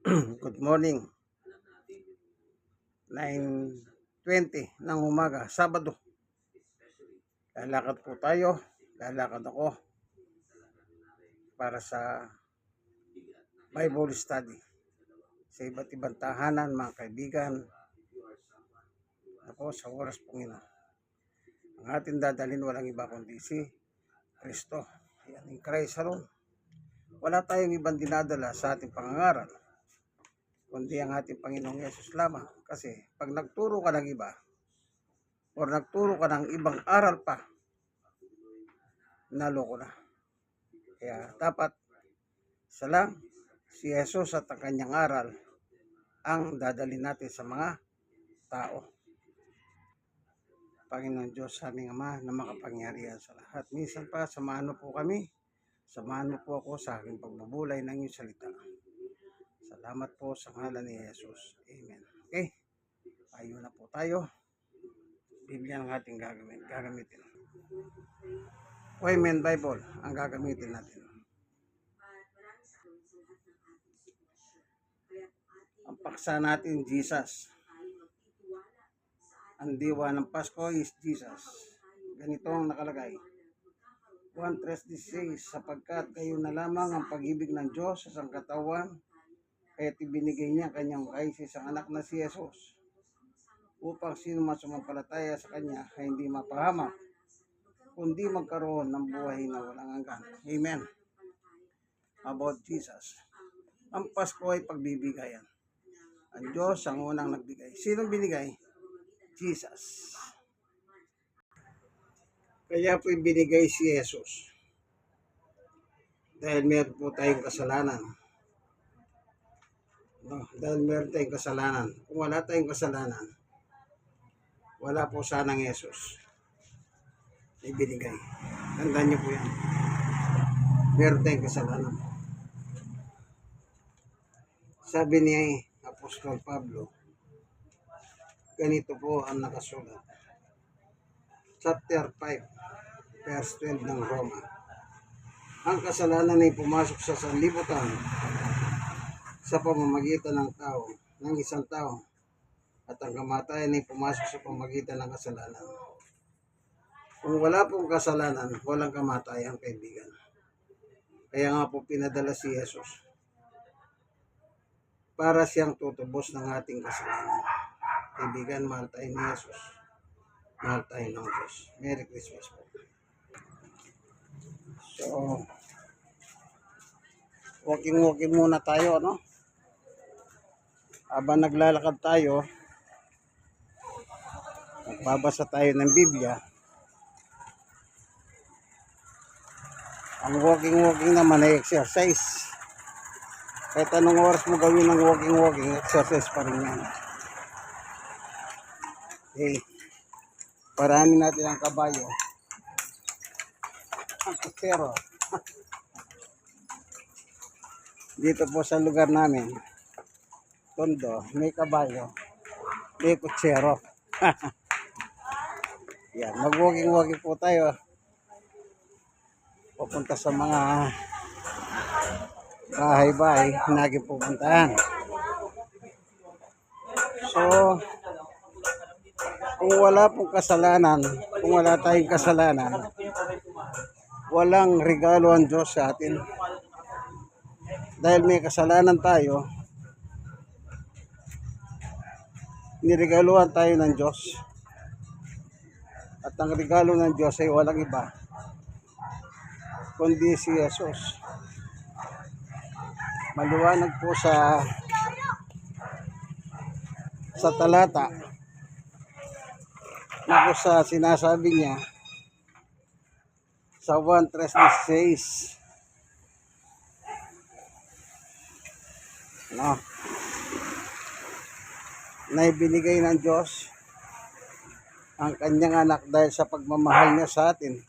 Good morning. 9:20 ng umaga, Sabado. Lalakad po tayo. Lalakad ako para sa Bible study. Sa iba't ibang tahanan, mga kaibigan. Ako, sa oras pong ina. Ang ating dadalhin walang iba kundi si Kristo. Yan ang Christ alone. Wala tayong ibang dinadala sa ating pangangaral, kundi ang ating Panginoong Yesus lamang. Kasi pag nagturo ka ng iba, o nagturo ka ng ibang aral pa, naloko na. Kaya dapat isa lang, si Jesus at ang kanyang aral ang dadalhin natin sa mga tao. Panginoon Diyos, aming Ama na makapangyarihan sa lahat. Minsan pa, samahan mo po kami. Samahan mo po ako sa aking pagbubulay ng iyong salita. Salamat po sa ngalan ni Jesus. Amen. Okay, ayun na po tayo. Biblia ang ating gagamitin. Women Bible ang gagamitin natin. Ang paksa natin, Jesus. Ang diwa ng Pasko is Jesus. Ganito ang nakalagay. 1:3:16, sapagkat kayo na lamang ang pag-ibig ng Diyos sa sangkatawan, kaya't ibinigay niya kanyang kaisisang anak na si Jesus, upang sino man sumampalataya sa kanya ay hindi mapahamak, kundi magkaroon ng buhay na walang hanggan. Amen. About Jesus. Ang Pasko ay pagbibigayan. Ang Diyos ang unang nagbigay. Sino binigay? Jesus. Kaya po ibinigay si Jesus. Dahil meron po tayong kasalanan. No, dahil meron tayong kasalanan. Kung wala tayong kasalanan, wala po sanang Jesus. Ibinigay. Tandaan niyo po yan. Meron tayong kasalanan. Sabi ni Apostol Pablo, ganito po ang nakasulat. Chapter 5, verse 12 ng Roma. Ang kasalanan ay pumasok sa sanlibutan sa pamamagitan ng tao, ng isang tao, at ang kamatayan ay pumasok sa pamamagitan ng kasalanan. Kung wala pong kasalanan, walang kamatayan, kaibigan. Kaya nga po pinadala si Jesus para siyang tutubos ng ating kasalanan. Kaibigan, mahal tayo ni Jesus. Mahal tayo ng Diyos. Merry Christmas po. So, walking muna tayo, no? Habang naglalakad tayo, magbabasa tayo ng Biblia. Ang walking naman ay exercise. Kahit anong oras mo gawin ng walking, exercise pa rin yan. Okay. Paranin natin ang kabayo. Ang kutsero. Dito po sa lugar namin, Tondo, may kabayo, may kutsero. Yan, mag-walking po tayo. Pupunta sa mga bahay-bahay na naging pupuntahan. So, kung wala pong kasalanan, kung wala tayong kasalanan, walang regalo ang Diyos sa atin. Dahil may kasalanan tayo, niregaluhan tayo ng Diyos. At ang regalo ng Diyos ay walang iba, kundi si Jesus. Maliwanag po sa talata na po sa sinasabi niya sa 1:3:16, no, na ibinigay ng Diyos ang kanyang anak dahil sa pagmamahal niya sa atin.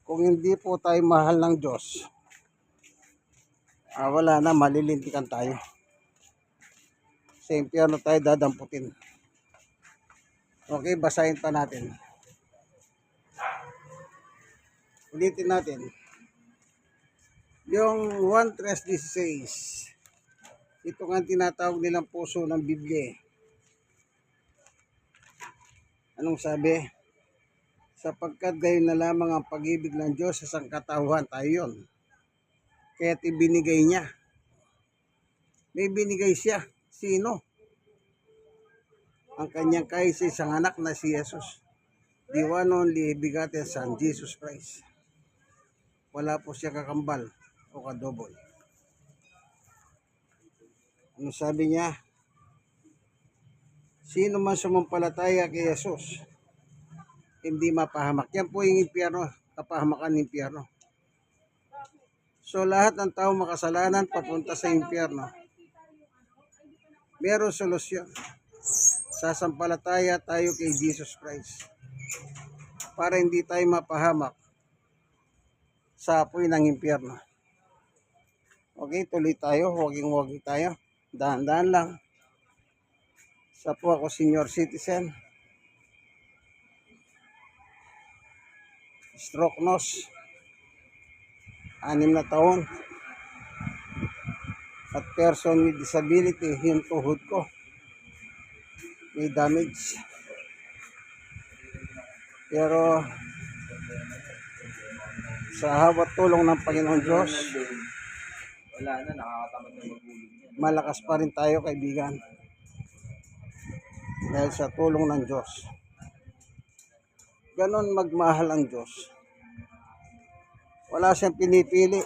Kung hindi po tayo mahal ng Diyos, wala na, malilintikan tayo. Sa impyerno tayo dadamputin. Okay, basahin pa natin. Ulitin natin. Yung 1:16, ito nga tinatawag nilang puso ng Biblia. Anong sabi? Sapagkat gayon na lamang ang pag-ibig ng Diyos sa sangkatauhan, tayo yun. Kaya't ibinigay niya. May binigay siya. Sino? Ang kanyang kaisa-isang anak na si Jesus. The one only begotten Son, Jesus Christ. Wala po siya kakambal o kadobol. Ano sabi niya? Sino man sumampalataya kay Jesus, hindi mapahamak. Yan po yung impyerno, kapahamakan ng impyerno. So lahat ng tao makasalanan papunta sa impyerno. Meron solusyon. Sasampalataya tayo kay Jesus Christ para hindi tayo mapahamak sa apoy ng impyerno. Okay, tuloy tayo. Huwag tayo. Dahan-dahan lang. Sa po ako senior citizen. Stroke nose. 6 na taon. At person with disability, yung tuhod ko may damage. Pero sa hawat tulong ng Panginoon Diyos, Wala na, nakakatamad na magulog yan. malakas pa rin tayo, kaibigan. Dahil sa tulong ng Diyos. Ganon magmahal ang Diyos. Wala siyang pinipili.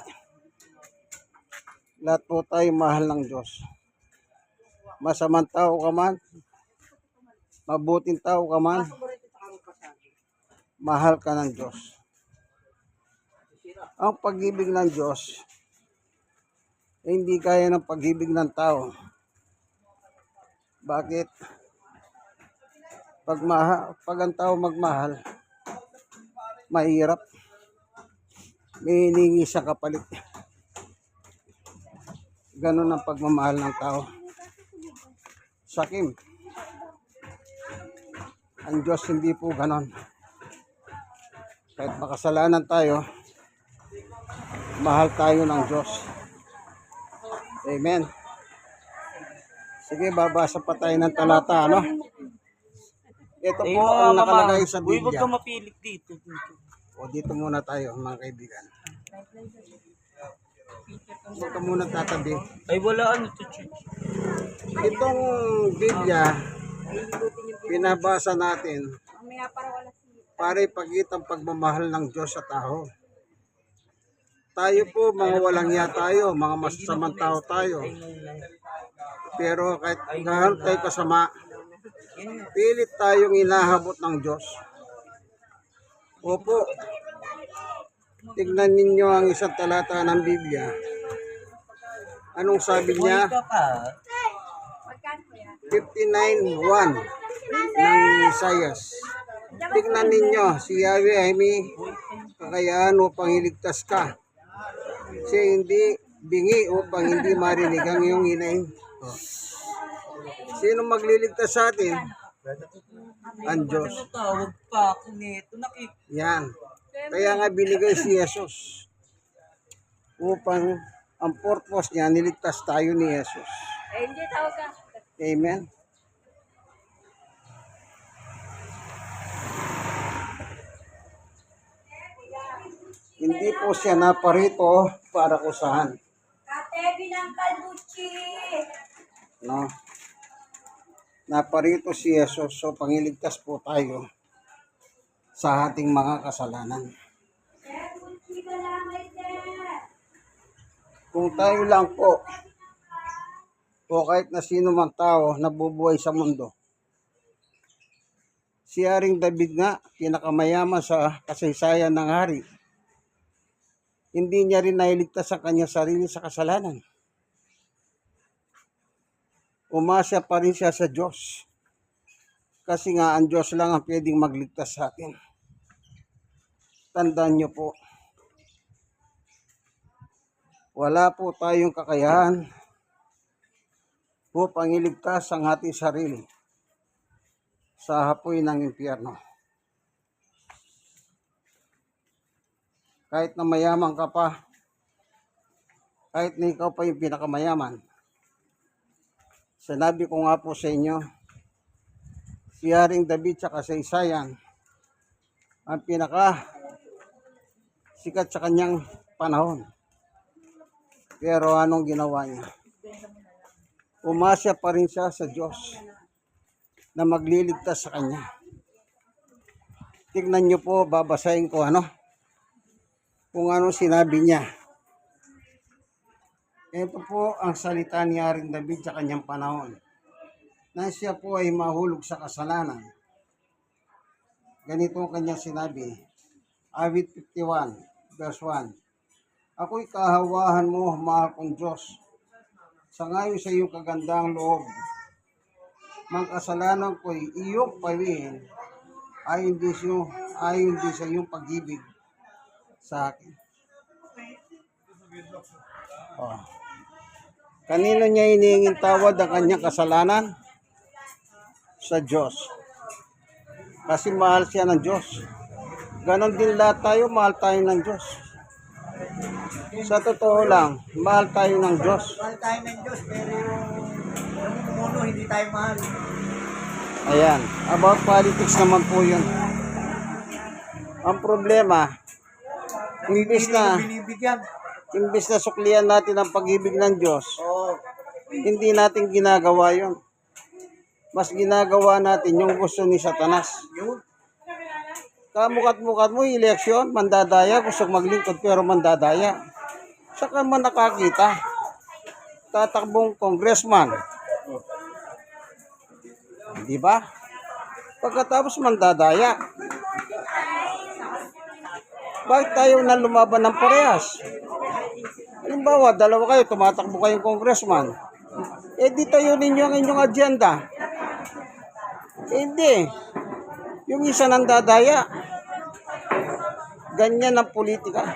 Lahat po tayo mahal ng Diyos. Masamang tao ka man, mabuting tao ka man, mahal ka ng Diyos. Ang pag-ibig ng Diyos hindi kaya ng pag-ibig ng tao. Bakit? Pag ang tao magmahal, mahirap. May hiningi sa kapalit. Ganon ang pagmamahal ng tao. Sakim. Ang Diyos hindi po ganon. Kahit makasalanan tayo, mahal tayo ng Diyos. Amen. Sige, babasa pa tayo ng talata, ano? Ito po ang nakalagay sa Uy, huwag Biblia. ka mapilit dito. O dito muna tayo, mga kaibigan. Huwag ka muna tatabi. Ay, wala ano to, church. Itong Biblia, pinabasa natin para ipakita ang pagmamahal ng Diyos sa tao. Tayo po, mga walang hiya tayo, mga masasamang tao tayo. Pero kahit gano'n tayo kasama, pilit tayong inahabot ng Diyos. Opo, tignan ninyo ang isang talata ng Biblia. Anong sabi niya? Ka pa. 59:1 ng Isaias. Tignan ninyo, si Yahweh ay may kakayaan upang iligtas ka. Siya hindi bingi upang hindi marinig ang iyong hinaing. Sino magliligtas sa atin? Ang Diyos. Tawag pa ako nito. Yan. Kaya nga binigay si Jesus upang ang purpose niya, niligtas tayo ni Jesus. Amen. Hindi po siya naparito para kusahan. No? Naparito si Jesus so pangiligtas po tayo sa ating mga kasalanan. Kung tayo lang po o kahit na sino mang tao nabubuhay sa mundo, si Haring David nga, pinakamayaman sa kasaysayan ng hari, hindi niya rin nailigtas sa kanya sarili sa kasalanan. Umasa pa rin siya sa Diyos. Kasi nga ang Diyos lang ang pwedeng magligtas sa atin. Tandaan niyo po, wala po tayong kakayahan upang iligtas ang ating sarili sa apoy ng impyerno. Kahit na mayaman ka pa, kahit na ikaw pa yung pinakamayaman. Sinabi ko nga po sa inyo, si Haring David sa kasaysayan ang pinaka sikat sa kanyang panahon. Pero anong ginawa niya? Umasya pa rin siya sa Diyos na magliligtas sa kanya. Tignan niyo po, babasahin ko kung anong sinabi niya. Ito po ang salita ni Haring David sa kanyang panahon, na siya po ay mahulog sa kasalanan. Ganito ang kanyang sinabi, Awit 51, verse 1. Ako'y kahawahan mo, mahal kong Diyos, sangayon sa iyong kagandang loob. Mang kasalanan ko'y iyong pawiin, ayon din sa iyong pag-ibig sa akin. Oh. Kanino niya hinihingin tawad ang kanyang kasalanan? Sa Diyos. Kasi mahal siya ng Diyos. Ganon din lahat tayo, mahal tayo ng Diyos. Sa totoo lang, mahal tayo ng Diyos. Mahal tayo ng Diyos, pero yung kumuno, hindi tayo mahal. Ayan, about politics naman po yun. Ang problema, imbis na Binibigyan. suklian natin ang pag-ibig ng Diyos, Oo. hindi natin ginagawa yon. Mas ginagawa natin yung gusto ni Satanas. Yun. Kamukat-mukat mo, eleksyon, mandadaya, gusto maglingkod pero mandadaya. Saka man nakakita, tatakbong congressman. Di ba? Pagkatapos mandadaya. Bakit tayo na lumaban ng parehas? Halimbawa, dalawa kayo, tumatakbo kayong congressman. Di tayo ninyo ang inyong agenda. Hindi. Yung isa nang dadaya. Ganyan ang politika.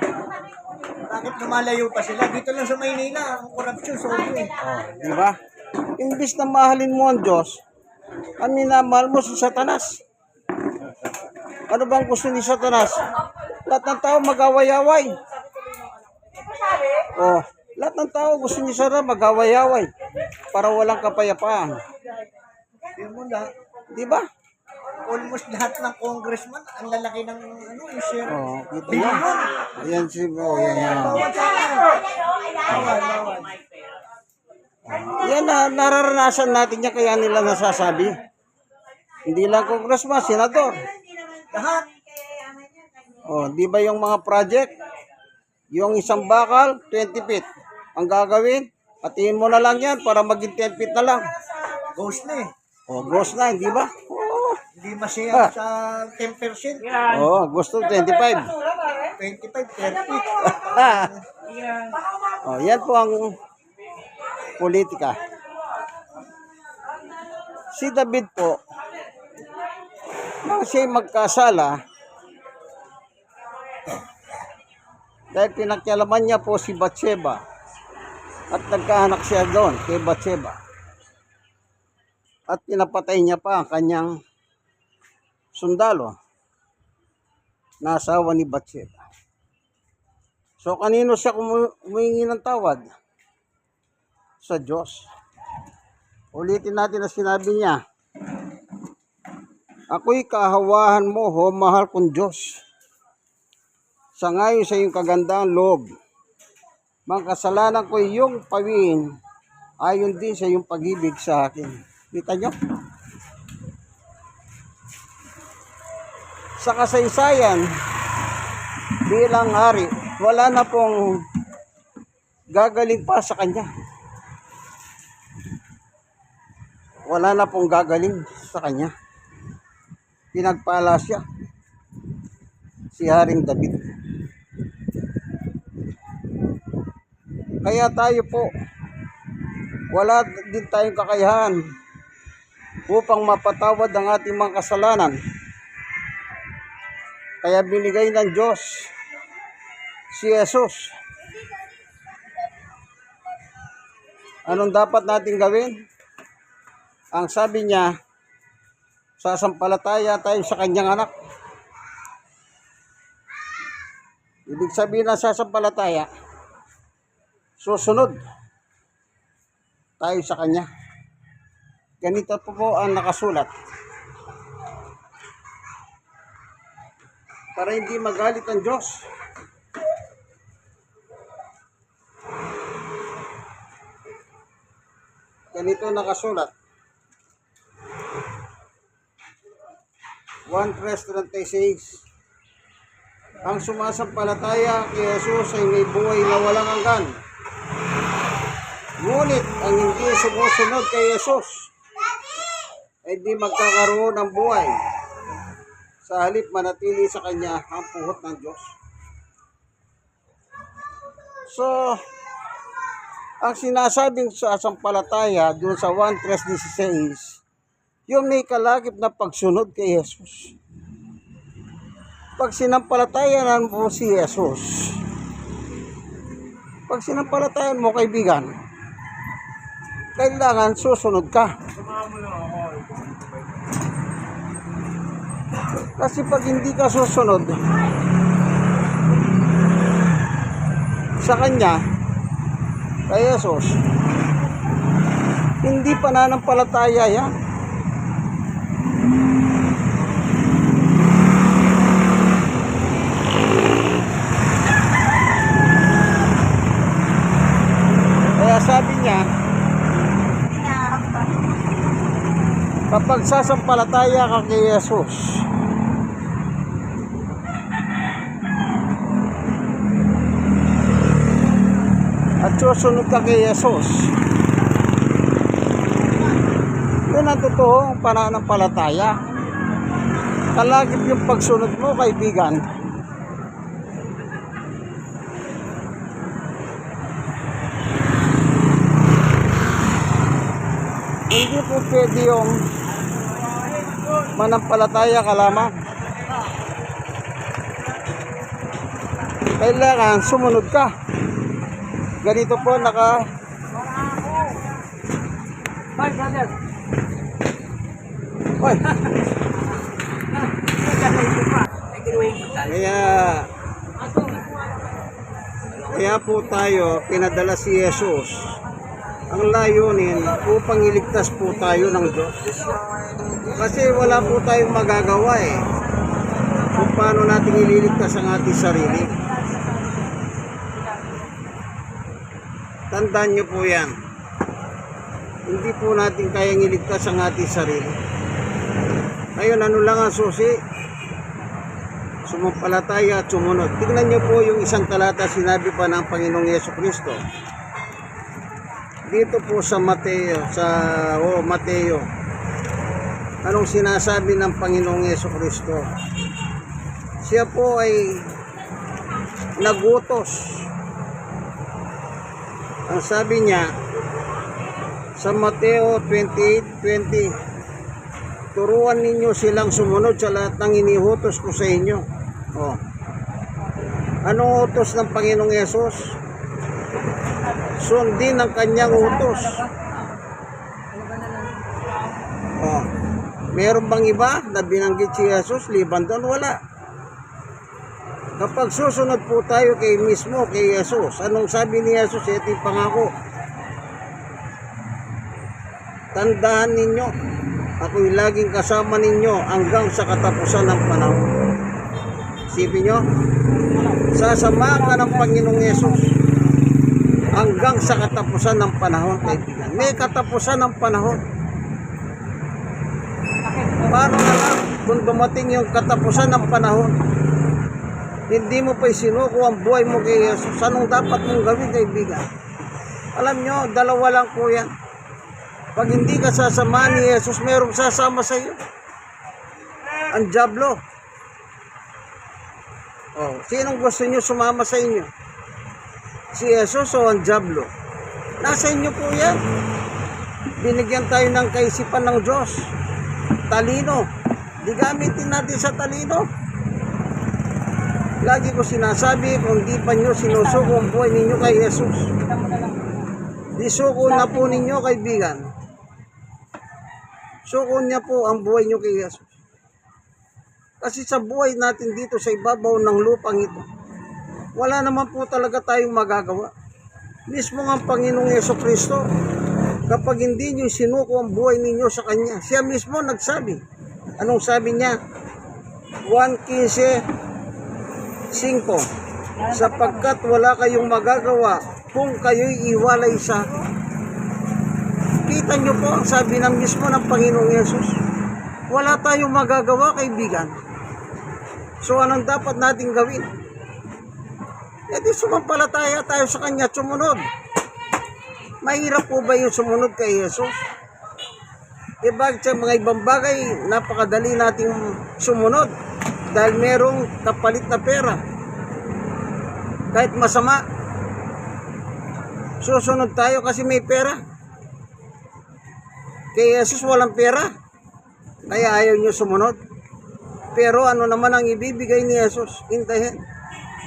Bakit lumalayo pa sila? Dito lang sa Maynila, ang korupsyon, sobrang. Di ba? Imbis na mahalin mo ang Diyos, ang minamahal mo si Satanas. Ano bang gusto ni Satanas? Lahat ng tao mag-away-away. Lahat ng tao gusto ni Satanas mag-away-away para walang kapayapaan. Yun mo na, Di ba? almost lahat ng congressman, ang lalaki ng yung share. Kita niyo. Ayan si yan. Bawal sa akin. Bawal. Yan na nararanasan natin yan kaya nila nasasabi. Hindi lang congressman, senador. Lahat. Di ba yung mga project? Yung isang bakal, 20 feet. Ang gagawin, patiin mo na lang yan para maging 10 feet na lang. Ghost na eh. Gross na, hindi ba? Hindi masaya sa 10%. Gusto 25. 25, 30. Yan po ang politika. Si David po, nang siya'y magkasala, dahil pinakialaman niya po si Bathsheba at nagkaanak siya doon kay Bathsheba. At pinapatay niya pa ang kanyang sundalo na asawa ni Bathsheba. So kanino siya humingi ng tawad? Sa Diyos. Ulitin natin na sinabi niya, ako'y kahawahan mo, ho mahal kong Diyos. Sangayon sa iyong kagandang loob, mang kasalanan ko iyong pawiin, ayon din sa iyong pag-ibig sa akin. Kita nyo? Sa kasaysayan, bilang hari, wala na pong gagaling pa sa kanya. Wala na pong gagaling sa kanya. Pinagpala siya. Si Haring David. Kaya tayo po, wala din tayong kakayahan upang mapatawad ang ating mga kasalanan. Kaya binigay ng Diyos si Jesus. Anong dapat natin gawin? Ang sabi niya, sasampalataya tayo sa kanyang anak. Ibig sabihin ng sasampalataya, susunod tayo sa Kanya. Ganito po ang nakasulat. Para hindi magalit ang Diyos. Ganito nakasulat. 1:36. Ang sumasampalataya kay Jesus ay may buhay na walang hanggan. Ngunit ang hindi sumusunod kay Jesus ay di magkakaroon ng buhay. Sa halip manatili sa Kanya ang puhot ng Diyos. So, ang sinasabing sasampalataya doon sa 1:16, yung may kalagip na pagsunod kay Jesus. Pag sinampalatayan mo si Jesus, pag sinampalatayan mo, kaibigan, kailangan susunod ka. Kasi pag hindi ka susunod sa Kanya, kay Jesus, hindi pananampalataya yan. Kaya sabi niya, kapag sasampalataya ka kay Jesus, at susunod ka kay Jesus, yun ang totoong pananampalataya. Kalagip yung pagsunod mo, kaibigan. Hindi po pwede yung manampalataya ka lamang. Kailangan sumunod ka. Ganito po Bye, brother. Hoy. Kaya po tayo pinadala si Jesus. Ang layunin upang iligtas po tayo ng Diyos. Kasi wala po tayong magagawa kung paano natin ililigtas ang ating sarili. Tandaan nyo po yan. Hindi po natin kayang iligtas ang ating sarili. Ngayon, ano lang ang susi? Sumampalataya at sumunod. Tingnan nyo po yung isang talata sinabi pa ng Panginoong Jesucristo. Dito po sa Mateo. Anong sinasabi ng Panginoong Jesucristo? Siya po ay nagutos. Ang sabi niya sa Mateo 28:20, turuan ninyo silang sumunod sa lahat ng inihutos ko sa inyo. Anong utos ng Panginoong Yesus? Sundin ang kanyang utos. Meron bang iba na binanggit si Jesus liban doon? Wala. Kapag susunod po tayo kay Jesus, anong sabi ni Jesus? Ito yung pangako. Tandaan ninyo, ako'y laging kasama ninyo hanggang sa katapusan ng panahon. Isipin nyo, sasamahan ka ng Panginoong Yesus hanggang sa katapusan ng panahon, kaibigan. May katapusan ng panahon. Paano na lang kung dumating yung katapusan ng panahon? Hindi mo pa isinuko ang buhay mo kay Jesus. Anong dapat mong gawin, kaibigan? Alam nyo, dalawa lang po yan. Pag hindi ka sasamahan ni Jesus, merong sasama sa iyo. Ang diablo. Sinong gusto nyo sumama sa inyo? Si Jesus o ang diablo? Nasa inyo po yan. Binigyan tayo ng kaisipan ng Diyos. Talino. Di gamitin natin sa talino. Lagi ko sinasabi, kung di pa nyo sinusuko ang buhay ninyo kay Jesus, isuko na po ninyo, kaibigan. Suko niya po ang buhay nyo kay Jesus. Kasi sa buhay natin dito sa ibabaw ng lupang ito, wala naman po talaga tayong magagawa. Mismo ang Panginoong Yesukristo, kapag hindi nyo sinuko ang buhay ninyo sa Kanya, siya mismo nagsabi. Anong sabi niya? 1:15, sapagkat wala kayong magagawa kung kayo'y iwalay sa akin. Kita nyo po ang sabi ng mismo ng Panginoong Yesus. Wala tayong magagawa, kaibigan. So anong dapat nating gawin? E di sumampalataya tayo sa Kanya, sumunod. Mahirap po ba yung sumunod kay Jesus? E bakit sa mga ibang bagay, napakadali nating sumunod dahil merong kapalit na pera. Kahit masama, susunod tayo kasi may pera. Kay Jesus walang pera, kaya ayaw nyo sumunod. Pero ano naman ang ibibigay ni Jesus? Hintayin.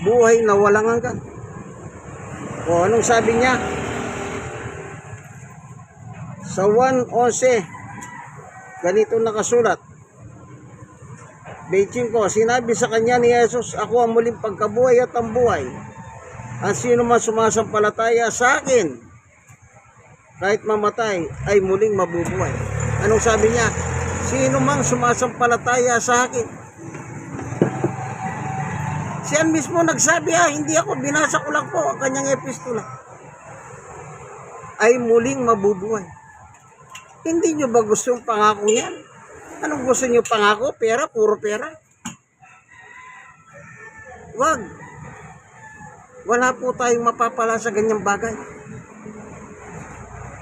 Buhay na walang hanggan. O anong sabi niya? Sa 1:11, ganito nakasulat. Beijing ko, sinabi sa kanya ni Jesus, ako ang muling pagkabuhay at ang buhay. Ang sino man sumasampalataya sa akin, kahit mamatay, ay muling mabubuhay. Anong sabi niya? Sino mang sumasampalataya sa akin. Siya mismo nagsabi, hindi ako, binasa ko lang po ang kanyang epistola. Ay muling mabubuhay. Hindi nyo ba gusto yung pangako niyan? Anong gusto nyo pangako? Pera? Puro pera? Wag. Wala po tayong mapapala sa ganyang bagay.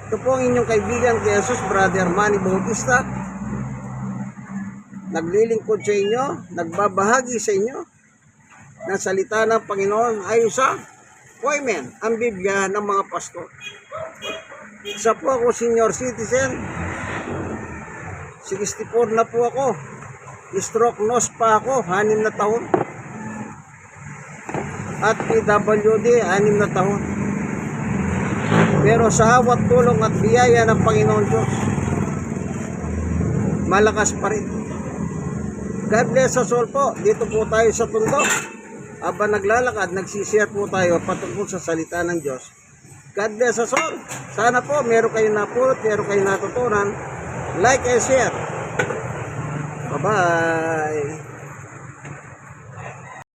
Ito po ang inyong kaibigan kay Jesus, Brother Manny Bautista. Naglilingkod sa inyo, nagbabahagi sa inyo ng salita ng Panginoon ayon sa Poimen, ang Biblia ng mga pastor. Isa po ako senior citizen, 64 na po ako, stroke nose pa ako, 6 na taon, at PWD, 6 na taon. Pero sa hawat tulong at biyaya ng Panginoon Diyos, malakas pa rin. God bless us all po. Dito po tayo sa Tondo. Habang naglalakad, nagsishare po tayo patungkol sa salita ng Diyos. God bless us all. Sana po meron kayong napulot, meron kayong natutunan. Like and share. Bye-bye.